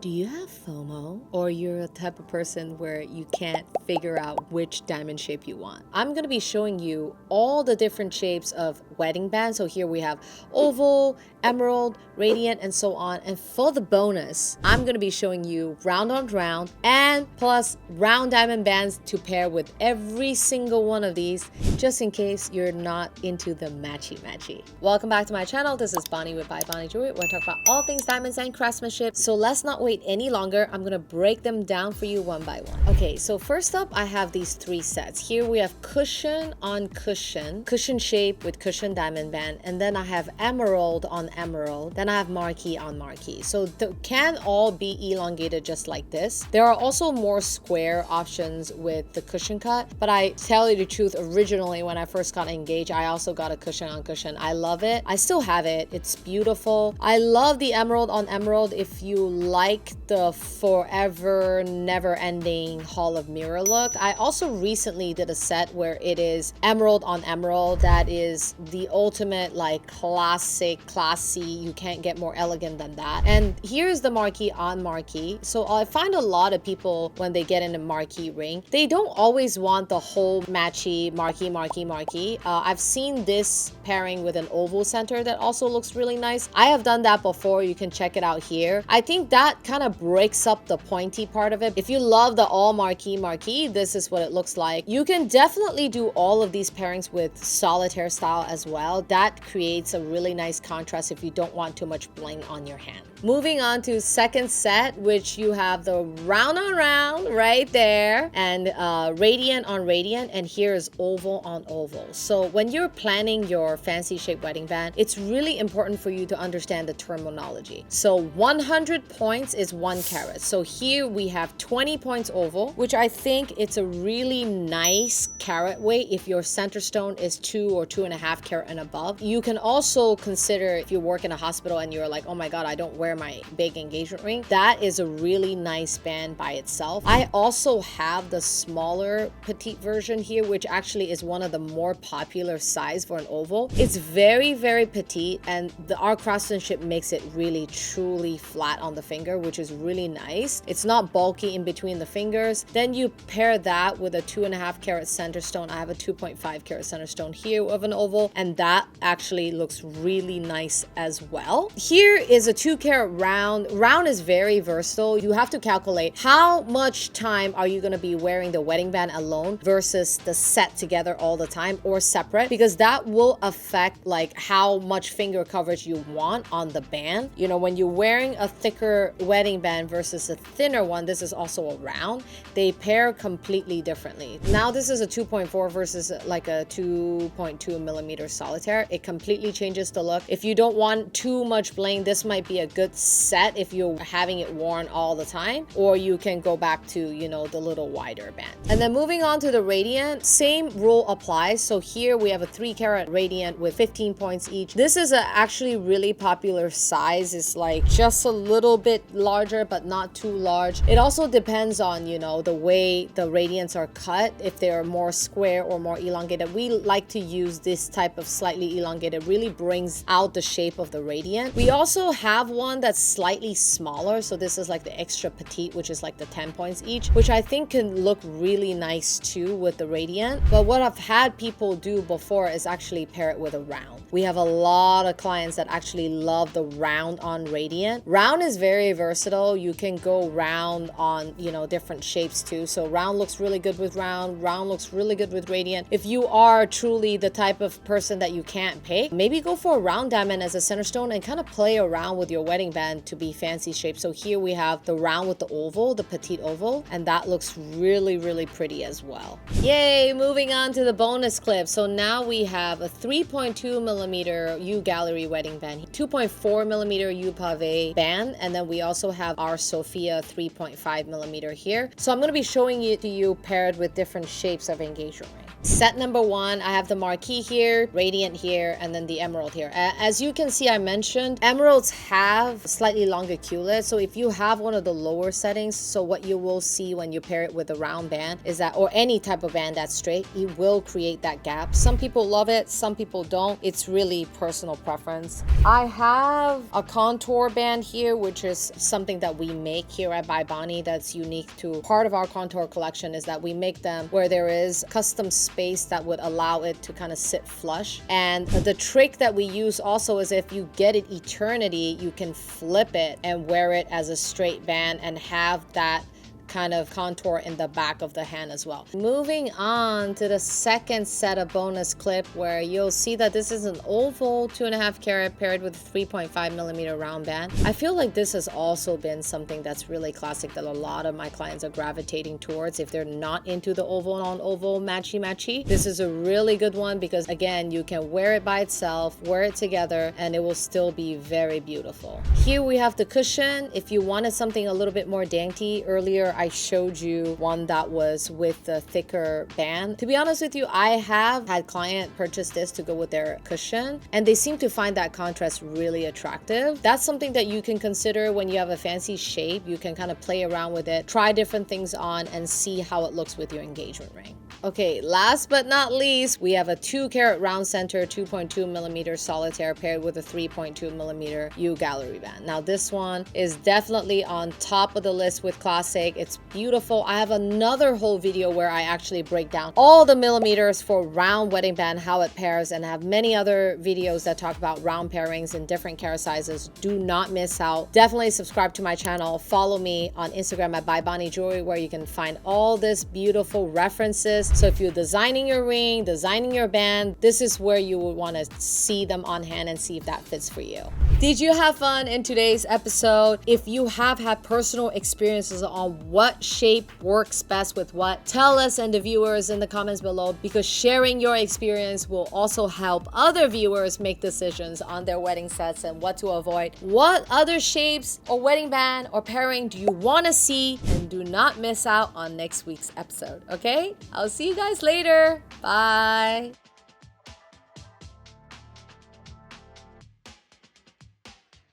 Do you have FOMO? Or you're a type of person where you can't figure out which diamond shape you want? I'm gonna be showing you all the different shapes of wedding bands. So here we have oval, emerald, radiant, and so on. And for the bonus, I'm gonna be showing you round on round and plus round diamond bands to pair with every single one of these, just in case you're not into the matchy. Welcome back to my channel. This is Bonnie with By Bonnie Jewelry, where I talk about all things diamonds and craftsmanship. So let's not wait any longer. I'm gonna break them down for you one by one. Okay, so first up, I have these three sets. Here we have cushion on cushion, cushion shape with cushion diamond band, and then I have emerald on emerald, then I have marquise on marquise. So they can all be elongated just like this. There are also more square options with the cushion cut, but I tell you the truth, originally when I first got engaged, I also got a cushion on cushion. I love it. I still have it. It's beautiful. I love the emerald on emerald if you like the forever never ending hall of mirror look. I also recently did a set where it is emerald on emerald. That is the ultimate like classic, classy. You can't get more elegant than that. And here's the marquise on marquise. So I find a lot of people when they get in a marquise ring, they don't always want the whole matchy marquise. I've seen this pairing with an oval center that also looks really nice. I have done that before. You can check it out here. I think that kind of breaks up the pointy part of it. If you love the all marquise, this is what it looks like. You can definitely do all of these pairings with solitaire style as well. That creates a really nice contrast if you don't want too much bling on your hand. Moving on to second set, which you have the round on round right there, and radiant on radiant, and here is oval on oval. So when you're planning your fancy shaped wedding band, it's really important for you to understand the terminology. So 100 points is 1 carat. So here we have 20 points oval, which I think it's a really nice carat weight if your center stone is 2 or 2.5 carat and above. You can also consider if you work in a hospital and you're like, oh my god, I don't wear my big engagement ring. That is a really nice band by itself. I also have the smaller petite version here, which actually is one of the more popular size for an oval. It's very petite, and our craftsmanship makes it really truly flat on the finger, which is really nice. It's not bulky in between the fingers. Then you pair that with a 2.5 carat center stone. I have a 2.5 carat center stone here of an oval, and that actually looks really nice as well. Here is a 2 carat round. Round is very versatile. You have to calculate how much time are you going to be wearing the wedding band alone versus the set together all the time or separate, because that will affect like how much finger coverage you want on the band. You know, when you're wearing a thicker wedding band versus a thinner one, this is also a round, they pair completely differently. Now this is a 2.4 versus like a 2.2 millimeter solitaire. It completely changes the look. If you don't want too much bling, this might be a good set if you're having it worn all the time, or you can go back to, you know, the little wider band. And then moving on to the radiant, same rule applies. So here we have a 3 carat radiant with 15 points each. This is a actually really popular size. It's like just a little bit larger but not too large. It also depends on, you know, the way the radiants are cut, if they're more square or more elongated. We like to use this type of slightly elongated, really brings out the shape of the radiant. We also have one that's slightly smaller, so this is like the extra petite, which is like the 10 points each, which I think can look really nice too with the radiant. But what I've had people do before is actually pair it with a round. We have a lot of clients that actually love the round on radiant. Round is very versatile. You can go round on, you know, different shapes too. So round looks really good with round looks really good with radiant. If you are truly the type of person that you can't pick, maybe go for a round diamond as a center stone and kind of play around with your wedding band to be fancy shaped. So here we have the round with the oval, the petite oval, and that looks really pretty as well. Yay! Moving on to the bonus clip. So now we have a 3.2 millimeter U gallery wedding band, 2.4 millimeter U pave band, and then we also have our Sophia 3.5 millimeter here. So I'm going to be showing it to you paired with different shapes of engagement ring. Set number 1, I have the marquise here, radiant here, and then the emerald here. As you can see, I mentioned emeralds have have slightly longer Q-lid. So if you have one of the lower settings, so what you will see when you pair it with a round band is that, or any type of band that's straight, it will create that gap. Some people love it, some people don't. It's really personal preference. I have a contour band here, which is something that we make here at By Bonnie that's unique to part of our contour collection, is that we make them where there is custom space that would allow it to kind of sit flush. And the trick that we use also is if you get it eternity, you can flip it and wear it as a straight band and have that kind of contour in the back of the hand as well. Moving on to the second set of bonus clip, where you'll see that this is an oval 2.5 carat paired with 3.5 millimeter round band. I feel like this has also been something that's really classic that a lot of my clients are gravitating towards if they're not into the oval on oval matchy. This is a really good one because again, you can wear it by itself, wear it together, and it will still be very beautiful. Here we have the cushion. If you wanted something a little bit more dainty, earlier I showed you one that was with the thicker band. To be honest with you, I have had client purchase this to go with their cushion, and they seem to find that contrast really attractive. That's something that you can consider when you have a fancy shape. You can kind of play around with it, try different things on, and see how it looks with your engagement ring. Okay, last but not least, we have a 2 carat round center 2.2 millimeter solitaire paired with a 3.2 millimeter U gallery band. Now this one is definitely on top of the list with classic. It's beautiful. I have another whole video where I actually break down all the millimeters for round wedding band, how it pairs, and have many other videos that talk about round pairings in different carat sizes. Do not miss out. Definitely subscribe to my channel. Follow me on Instagram at By Bonnie Jewelry, where you can find all this beautiful references. So if you're designing your ring, designing your band, this is where you would want to see them on hand and see if that fits for you. Did you have fun in today's episode? If you have had personal experiences on what shape works best with what, tell us and the viewers in the comments below, because sharing your experience will also help other viewers make decisions on their wedding sets and what to avoid. What other shapes or wedding band or pairing do you want to see? And do not miss out on next week's episode, okay? I'll see you guys later. Bye.